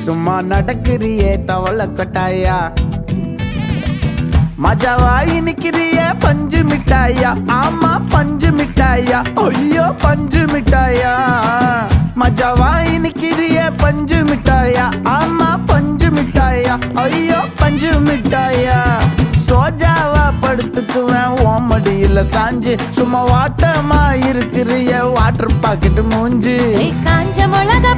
சும்மா நடக்கிறியே தவள கொட்டாயா மஜாவாய் நிக்கிறிய பஞ்சு மிட்டாயா ஆமா பஞ்சு மிட்டாயா ஐயோ பஞ்சு மிட்டாயா மஜாவாய் நிக்கிறிய பஞ்சு மிட்டாயா ஆமா பஞ்சு மிட்டாயா ஐயோ பஞ்சு மிட்டாயா சோஜாவா படுத்துக்குவேன் ஓமடியில சாஞ்சு சும்மா வாட்டமா இருக்கிறிய வாட்டர் பாக்கெட் மூஞ்சு காஞ்ச மிளகா